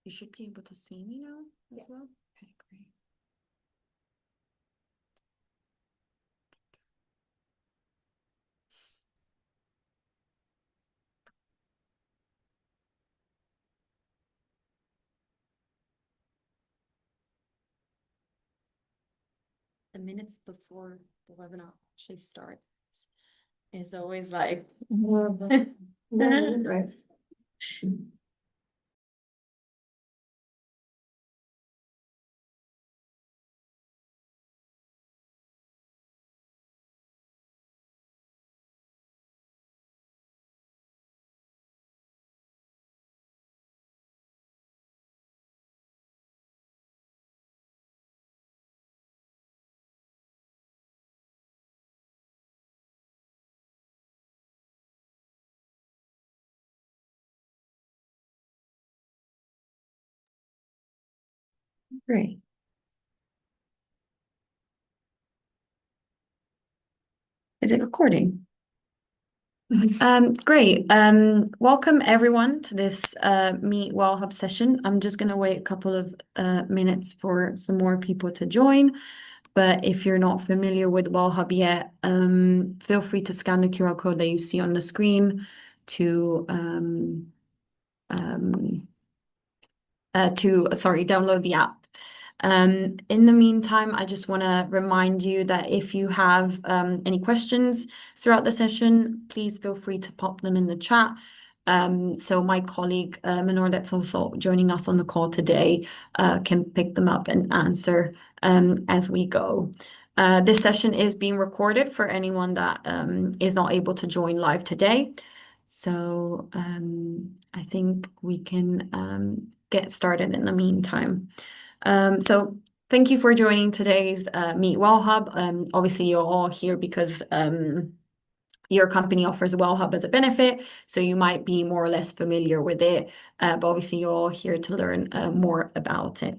You should be able to see me now as well. Okay, great. The minutes before the webinar actually starts is always like right. Great. Is it recording? Great. Welcome everyone to this Meet Wellhub session. I'm just going to wait a couple of minutes for some more people to join. But if you're not familiar with Wellhub yet, feel free to scan the QR code that you see on the screen to download the app. In the meantime, I just want to remind you that if you have any questions throughout the session, please feel free to pop them in the chat. So my colleague Minor, that's also joining us on the call today, can pick them up and answer as we go. This session is being recorded for anyone that is not able to join live today. So I think we can get started in the meantime. So thank you for joining today's Meet Wellhub. Obviously, you're all here because your company offers Wellhub as a benefit, so you might be more or less familiar with it, but obviously you're all here to learn more about it.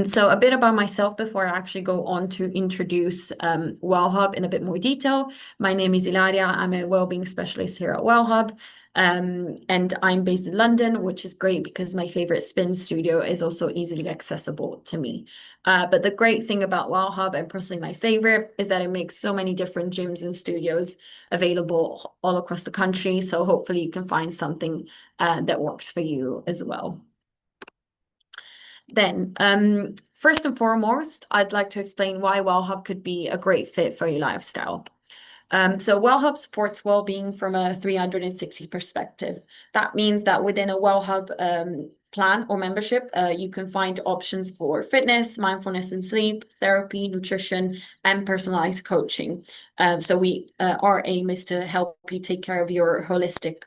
So a bit about myself before I actually go on to introduce Wellhub in a bit more detail. My name is Ilaria. I'm a wellbeing specialist here at Wellhub, and I'm based in London, which is great because my favorite spin studio is also easily accessible to me. But the great thing about Wellhub, and personally my favorite, is that it makes so many different gyms and studios available all across the country. So hopefully you can find something that works for you as well. Then, first and foremost, I'd like to explain why Wellhub could be a great fit for your lifestyle. So Wellhub supports well-being from a 360 perspective. That means that within a Wellhub plan or membership, you can find options for fitness, mindfulness and sleep, therapy, nutrition, and personalized coaching. So our aim is to help you take care of your holistic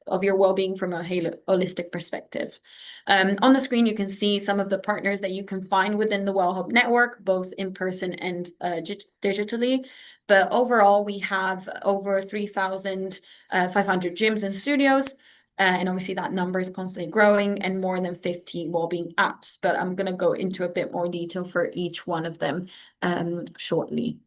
of your well-being from a holistic perspective. On the screen, you can see some of the partners that you can find within the Wellhub network, both in person and digitally. But overall, we have over 3,500 gyms and studios. And obviously that number is constantly growing, and more than 50 wellbeing apps. But I'm going to go into a bit more detail for each one of them shortly.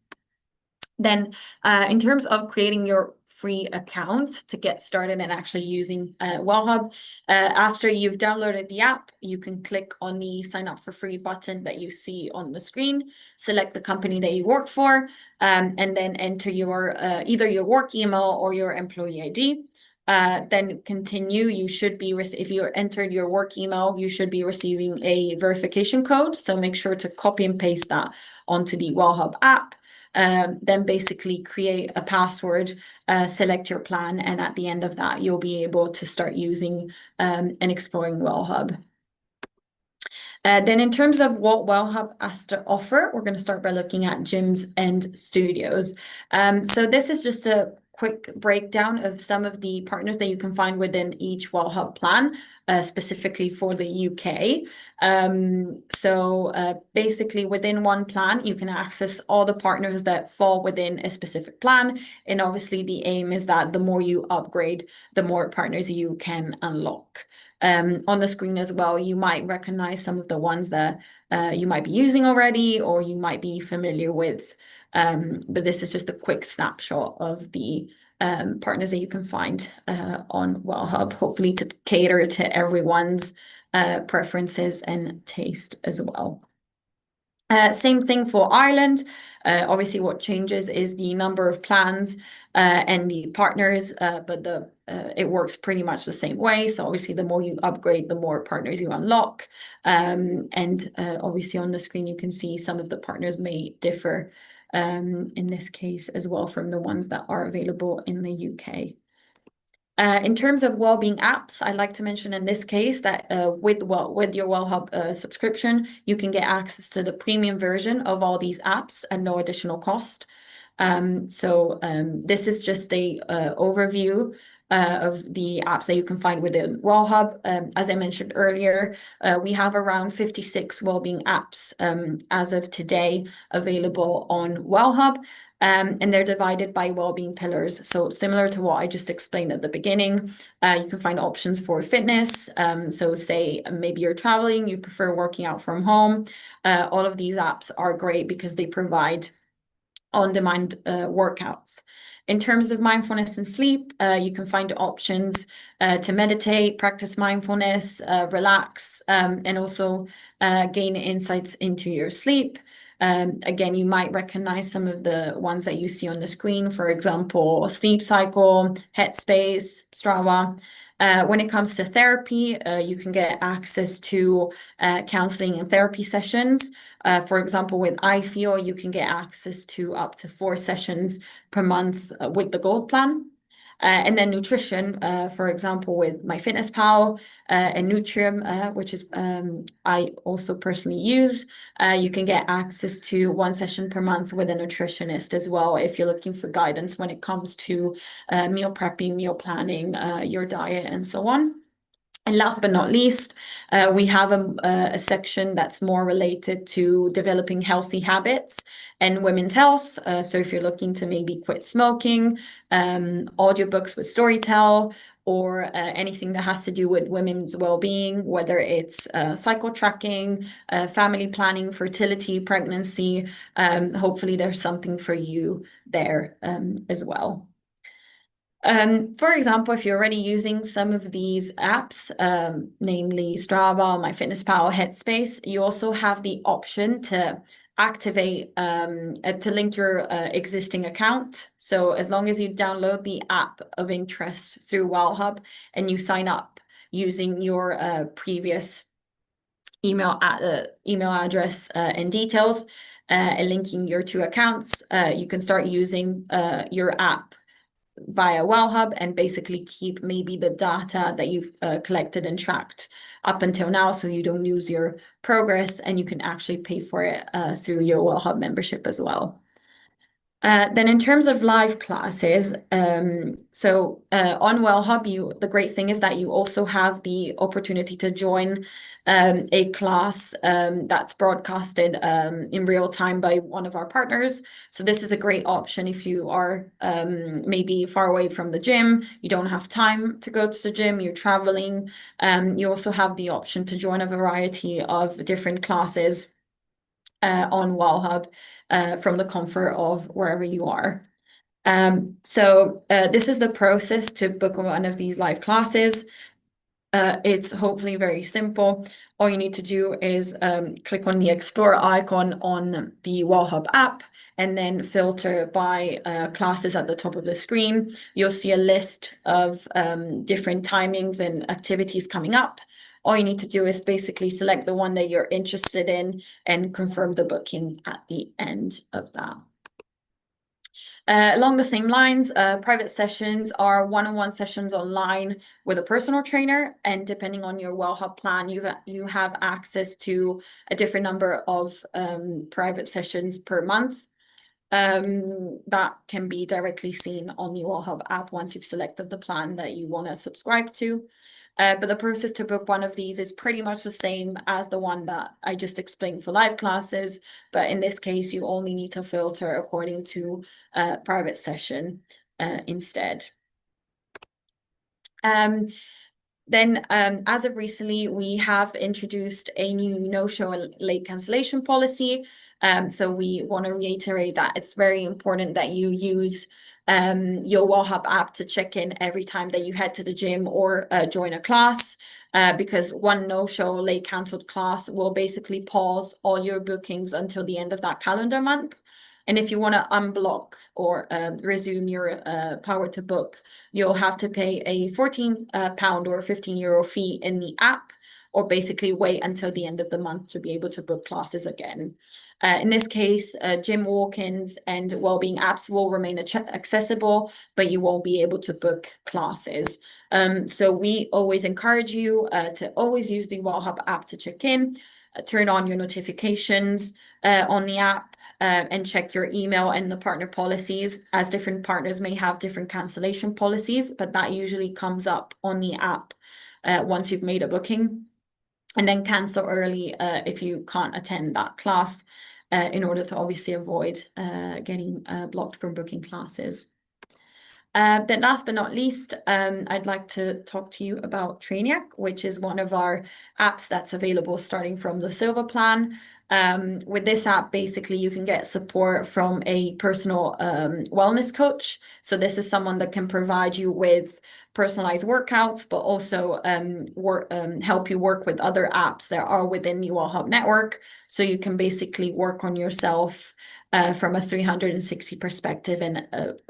Then in terms of creating your free account to get started and actually using Wellhub, after you've downloaded the app, you can click on the sign up for free button that you see on the screen, select the company that you work for, and then enter your either your work email or your employee ID. Then continue. You should be, if you entered your work email, you should be receiving a verification code. So make sure to copy and paste that onto the Wellhub app. Then basically create a password, select your plan, and at the end of that, you'll be able to start using and exploring Wellhub. Then in terms of what Wellhub has to offer, we're going to start by looking at gyms and studios. So this is just a quick breakdown of some of the partners that you can find within each Wellhub plan, specifically for the UK. So basically within one plan, you can access all the partners that fall within a specific plan. And obviously the aim is that the more you upgrade, the more partners you can unlock. On the screen as well, you might recognize some of the ones that you might be using already or you might be familiar with. But this is just a quick snapshot of the partners that you can find on Wellhub, hopefully to cater to everyone's preferences and taste as well. Same thing for Ireland. Obviously, what changes is the number of plans and the partners, but it works pretty much the same way. So obviously, the more you upgrade, the more partners you unlock. And obviously, on the screen, you can see some of the partners may differ in this case as well from the ones that are available in the UK. In terms of wellbeing apps, I'd like to mention in this case that with your Wellhub subscription, you can get access to the premium version of all these apps at no additional cost. This is just a overview of the apps that you can find within Wellhub. As I mentioned earlier, we have around 56 wellbeing apps as of today available on Wellhub. And they're divided by wellbeing pillars. So similar to what I just explained at the beginning, you can find options for fitness. So say maybe you're traveling, you prefer working out from home. All of these apps are great because they provide on-demand workouts. In terms of mindfulness and sleep, you can find options to meditate, practice mindfulness, relax, and also gain insights into your sleep. Again, you might recognize some of the ones that you see on the screen, for example, Sleep Cycle, Headspace, Strava. When it comes to therapy, you can get access to counseling and therapy sessions. For example, with iFeel, you can get access to up to 4 sessions per month with the Gold Plan. And then nutrition, for example, with MyFitnessPal and Nutrium, which is I also personally use, you can get access to 1 session per month with a nutritionist as well if you're looking for guidance when it comes to meal prepping, meal planning, your diet, and so on. And last but not least, we have a section that's more related to developing healthy habits and women's health. So if you're looking to maybe quit smoking, audiobooks with Storytel, or anything that has to do with women's well-being, whether it's cycle tracking, family planning, fertility, pregnancy, hopefully there's something for you there as well. For example, if you're already using some of these apps, namely Strava, MyFitnessPal, Headspace, you also have the option to activate, to link your existing account. So as long as you download the app of interest through Wellhub and you sign up using your previous email address and details, and linking your 2 accounts, you can start using your app via Wellhub and basically keep maybe the data that you've collected and tracked up until now, so you don't lose your progress, and you can actually pay for it through your Wellhub membership as well. Then in terms of live classes, on Wellhub, the great thing is that you also have the opportunity to join a class that's broadcasted in real time by one of our partners. So this is a great option if you are maybe far away from the gym, you don't have time to go to the gym, you're traveling. You also have the option to join a variety of different classes on Wellhub from the comfort of wherever you are. This is the process to book one of these live classes. It's hopefully very simple. All you need to do is click on the Explore icon on the Wellhub app and then filter by classes at the top of the screen. You'll see a list of different timings and activities coming up. All you need to do is basically select the one that you're interested in and confirm the booking at the end of that. Along the same lines, private sessions are one-on-one sessions online with a personal trainer, and depending on your Wellhub plan, you have access to a different number of private sessions per month. That can be directly seen on the Wellhub app once you've selected the plan that you want to subscribe to. But the process to book one of these is pretty much the same as the one that I just explained for live classes. But in this case, you only need to filter according to private session instead. Then, as of recently, we have introduced a new no-show and late cancellation policy. So we want to reiterate that it's very important that you use your Wellhub app to check in every time that you head to the gym or join a class, because one no-show late cancelled class will basically pause all your bookings until the end of that calendar month. And if you want to unblock or resume your power to book, you'll have to pay a 14 pound or 15 € fee in the app, or basically wait until the end of the month to be able to book classes again. In this case, gym walk-ins and wellbeing apps will remain accessible, but you won't be able to book classes. So we always encourage you to always use the Wellhub app to check in, turn on your notifications on the app, and check your email and the partner policies, as different partners may have different cancellation policies, but that usually comes up on the app once you've made a booking. And then cancel early if you can't attend that class, in order to obviously avoid getting blocked from booking classes. Then last but not least, I'd like to talk to you about Trainiac, which is one of our apps that's available starting from the Silver plan. With this app, basically, you can get support from a personal wellness coach. So this is someone that can provide you with personalized workouts, but also help you work with other apps that are within the Wellhub network. So you can basically work on yourself from a 360 perspective and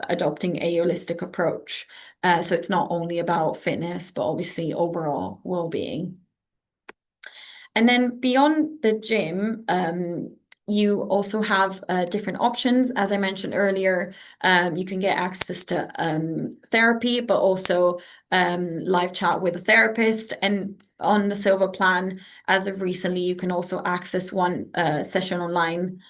adopting a holistic approach. So it's not only about fitness, but obviously overall well-being. And then beyond the gym, you also have different options. As I mentioned earlier, you can get access to therapy, but also live chat with a therapist. And on the Silver plan, as of recently, you can also access one session online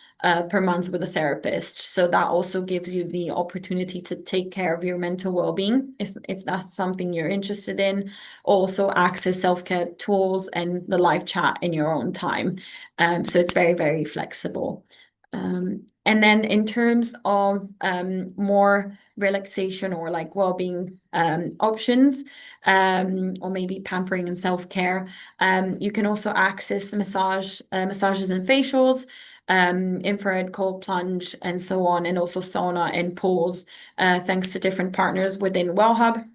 per month with a therapist. So that also gives you the opportunity to take care of your mental well-being, if that's something you're interested in. Also access self-care tools and the live chat in your own time. So it's very, very flexible. And then in terms of more relaxation or like well-being options, or maybe pampering and self-care, you can also access massages and facials, infrared cold plunge, and so on, and also sauna and pools, thanks to different partners within Wellhub.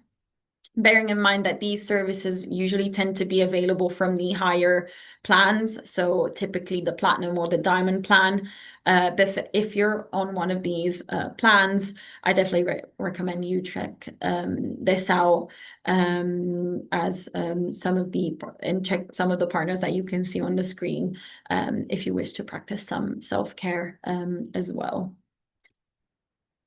Bearing in mind that these services usually tend to be available from the higher plans, so typically the platinum or the diamond plan. But if you're on one of these plans, I definitely recommend you check this out, as check some of the partners that you can see on the screen, if you wish to practice some self-care as well.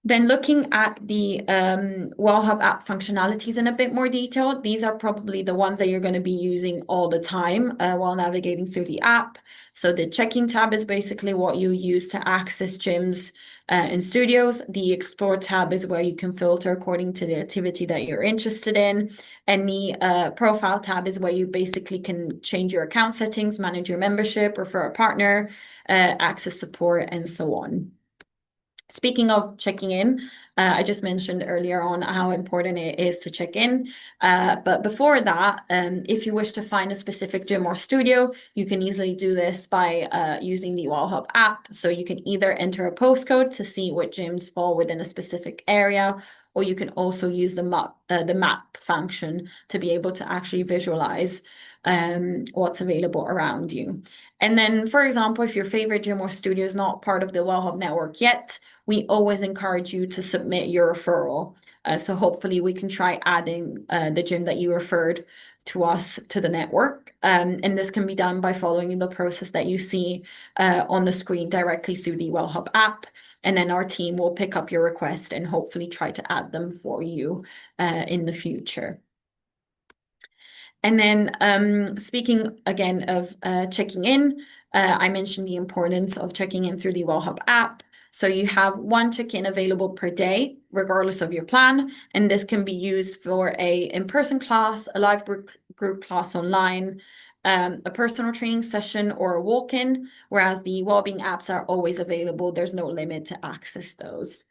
Then looking at the Wellhub app functionalities in a bit more detail, these are probably the ones that you're going to be using all the time while navigating through the app. So the checking tab is basically what you use to access gyms and studios. The Explore tab is where you can filter according to the activity that you're interested in. And the Profile tab is where you basically can change your account settings, manage your membership, refer a partner, access support, and so on. Speaking of checking in, I just mentioned earlier on how important it is to check in. But before that, if you wish to find a specific gym or studio, you can easily do this by using the Wellhub app. So you can either enter a postcode to see what gyms fall within a specific area, or you can also use the map function to be able to actually visualize what's available around you. And then, for example, if your favorite gym or studio is not part of the Wellhub network yet, we always encourage you to submit your referral. So hopefully we can try adding the gym that you referred to us to the network. And this can be done by following the process that you see on the screen directly through the Wellhub app. And then our team will pick up your request and hopefully try to add them for you in the future. And then speaking again of checking in, I mentioned the importance of checking in through the Wellhub app. So you have one check-in available per day, regardless of your plan. And this can be used for a in-person class, a live group class online, a personal training session, or a walk-in, whereas the wellbeing apps are always available. There's no limit to access those.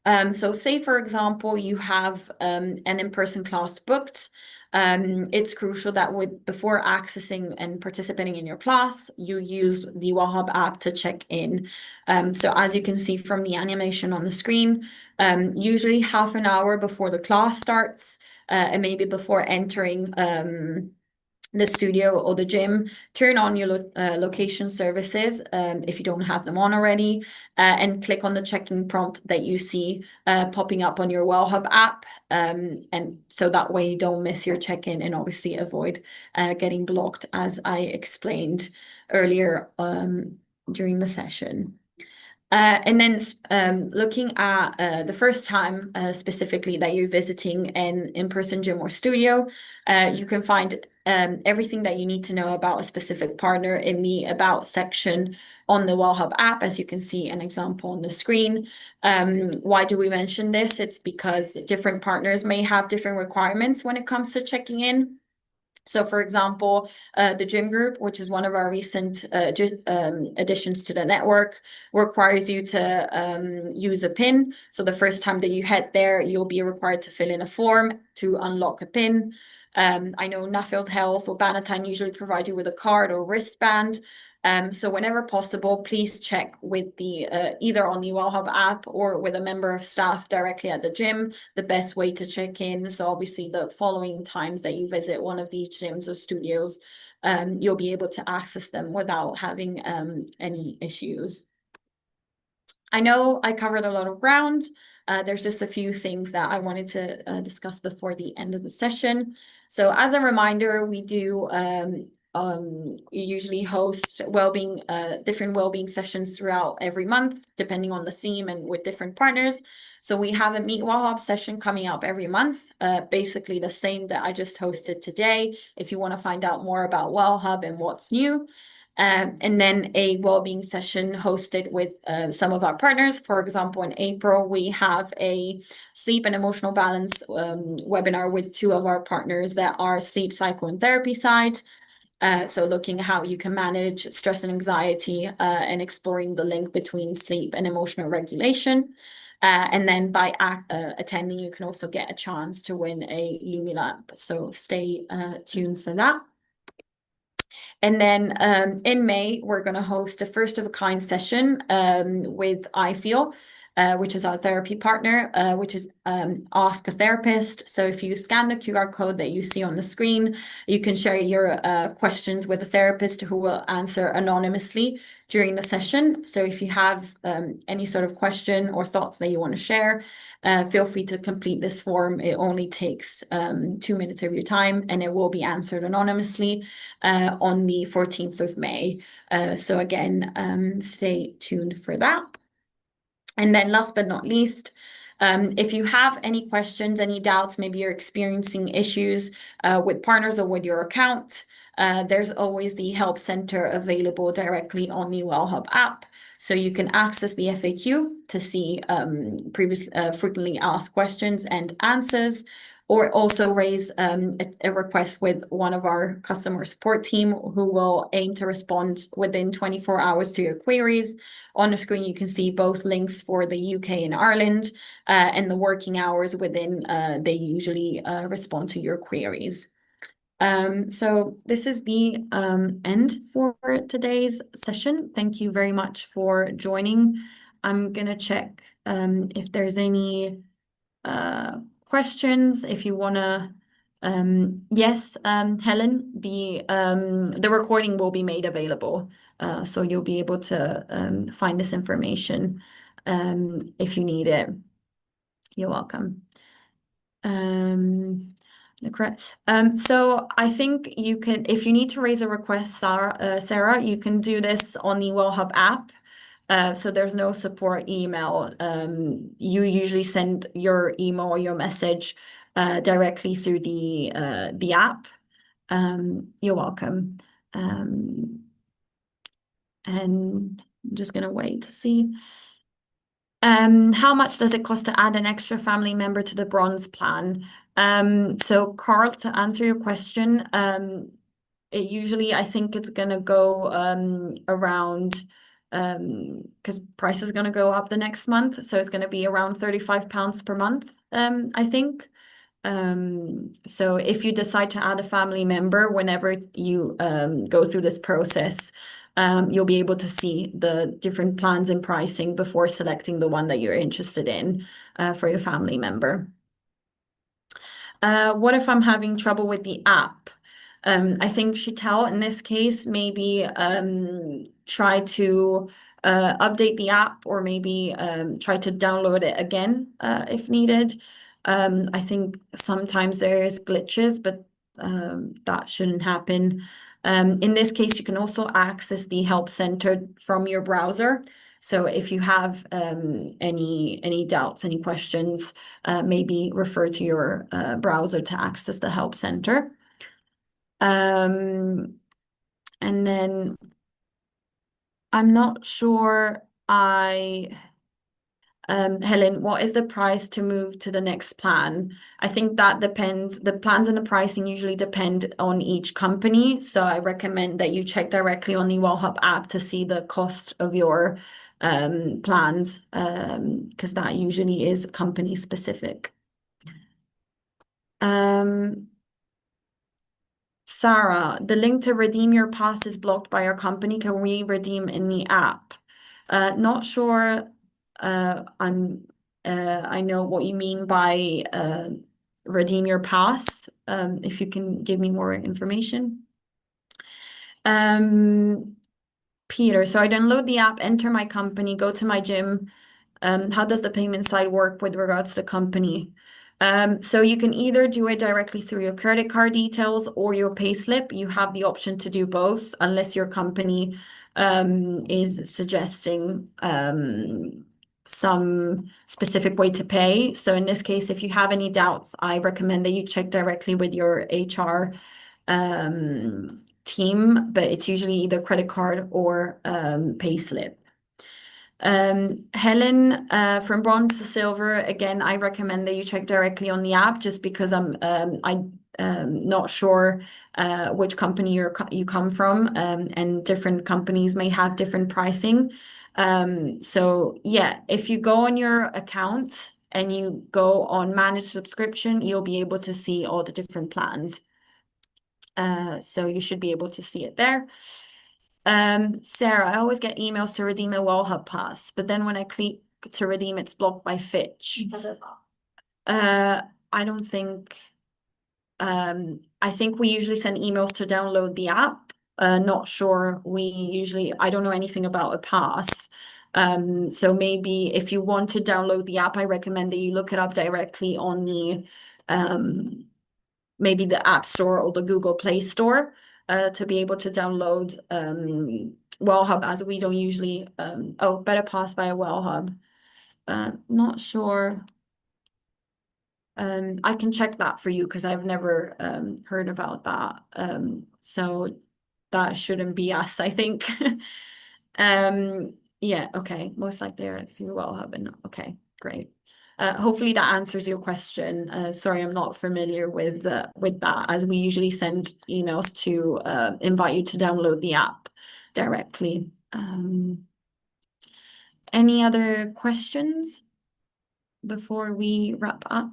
So say, for example, you have an in-person class booked. It's crucial that before accessing and participating in your class, you use the Wellhub app to check in. So as you can see from the animation on the screen, usually half an hour before the class starts, and maybe before entering the studio or the gym, turn on your location services if you don't have them on already, and click on the check-in prompt that you see popping up on your Wellhub app. And so that way you don't miss your check-in and obviously avoid getting blocked, as I explained earlier during the session. And then looking at the first time specifically that you're visiting an in-person gym or studio, you can find everything that you need to know about a specific partner in the About section on the Wellhub app, as you can see an example on the screen. Why do we mention this? It's because different partners may have different requirements when it comes to checking in. So, for example, the gym group, which is one of our recent additions to the network, requires you to use a PIN. So the first time that you head there, you'll be required to fill in a form to unlock a PIN. I know Nuffield Health or Bannatyne usually provide you with a card or wristband. So whenever possible, please check with the either on the Wellhub app or with a member of staff directly at the gym, the best way to check in. So obviously the following times that you visit one of these gyms or studios, you'll be able to access them without having any issues. I know I covered a lot of ground. There's just a few things that I wanted to discuss before the end of the session. So as a reminder, we usually host different wellbeing sessions throughout every month, depending on the theme and with different partners. So we have a Meet Wellhub session coming up every month, basically the same that I just hosted today, if you want to find out more about Wellhub and what's new. And then a wellbeing session hosted with some of our partners. For example, in April, we have a sleep and emotional balance webinar with two of our partners that are sleep cycle and therapy side. So looking at how you can manage stress and anxiety and exploring the link between sleep and emotional regulation. And then by attending, you can also get a chance to win a Lumilab. So stay tuned for that. And then in May, we're going to host a first of a kind session with iFeel, which is our therapy partner, which is Ask a Therapist. So if you scan the QR code that you see on the screen, you can share your questions with a therapist who will answer anonymously during the session. So if you have any sort of question or thoughts that you want to share, feel free to complete this form. It only takes 2 minutes of your time, and it will be answered anonymously on the 14th of May. So again, stay tuned for that. And then last but not least, if you have any questions, any doubts, maybe you're experiencing issues with partners or with your account, there's always the help center available directly on the Wellhub app. So you can access the FAQ to see previous frequently asked questions and answers, or also raise a request with one of our customer support team who will aim to respond within 24 hours to your queries. On the screen, you can see both links for the UK and Ireland and the working hours within they usually respond to your queries. So this is the end for today's session. Thank you very much for joining. I'm going to check if there's any questions. If you want to, yes, Helen, the recording will be made available. So you'll be able to find this information if you need it. You're welcome. Correct. So I think you can, if you need to raise a request, Sarah, you can do this on the Wellhub app. So there's no support email. You usually send your email or your message directly through the app. You're welcome. And I'm just gonna wait to see. How much does it cost to add an extra family member to the bronze plan? So Carl, to answer your question, it I think it's gonna go around because price is going to go up the next month, so it's going to be around £35 per month, I think. So if you decide to add a family member whenever you go through this process, you'll be able to see the different plans and pricing before selecting the one that you're interested in for your family member. What if I'm having trouble with the app? I think Chitel, in this case, maybe try to update the app, or maybe try to download it again if needed. I think sometimes there's glitches, but that shouldn't happen. In this case, you can also access the help center from your browser. So if you have any doubts, any questions, maybe refer to your browser to access the help center. And then I'm not sure Helen, what is the price to move to the next plan? I think that depends. The plans and the pricing usually depend on each company. So I recommend that you check directly on the Wellhub app to see the cost of your plans, because that usually is company specific. Sarah, the link to redeem your pass is blocked by our company. Can we redeem in the app? Not sure. I know what you mean by redeem your pass. If you can give me more information. Peter, so I download the app, enter my company, go to my gym. How does the payment side work with regards to company? So you can either do it directly through your credit card details or your payslip. You have the option to do both, unless your company is suggesting some specific way to pay. So in this case, if you have any doubts, I recommend that you check directly with your HR team, but it's usually either credit card or payslip. Helen, from bronze to silver, again, I recommend that you check directly on the app, just because I'm not sure which company you come from, and different companies may have different pricing. So yeah, if you go on your account and you go on manage subscription, you'll be able to see all the different plans. So you should be able to see it there. Sarah, I always get emails to redeem a Wellhub pass, but then when I click to redeem, it's blocked by Fitch. I don't think, I think we usually send emails to download the app. Not sure. I don't know anything about a pass. So maybe if you want to download the app, I recommend that you look it up directly on the, maybe the App Store or the Google Play Store, to be able to download Wellhub, as we don't usually better pass via Wellhub. Not sure. I can check that for you because I've never heard about that. So that shouldn't be us, I think. Yeah, okay. Most likely they're through Wellhub, and okay, great. Hopefully that answers your question. Sorry, I'm not familiar with that, as we usually send emails to invite you to download the app directly. Any other questions before we wrap up?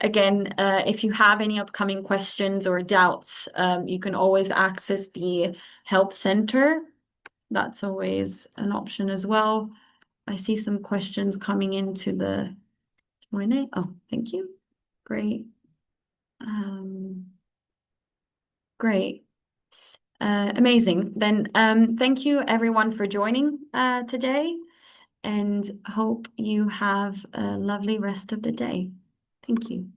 Again, if you have any upcoming questions or doubts, you can always access the help center. That's always an option as well. I see some questions coming into the Q&A. Oh, thank you. Great. Great. Amazing. Then thank you everyone for joining today, and hope you have a lovely rest of the day. Thank you.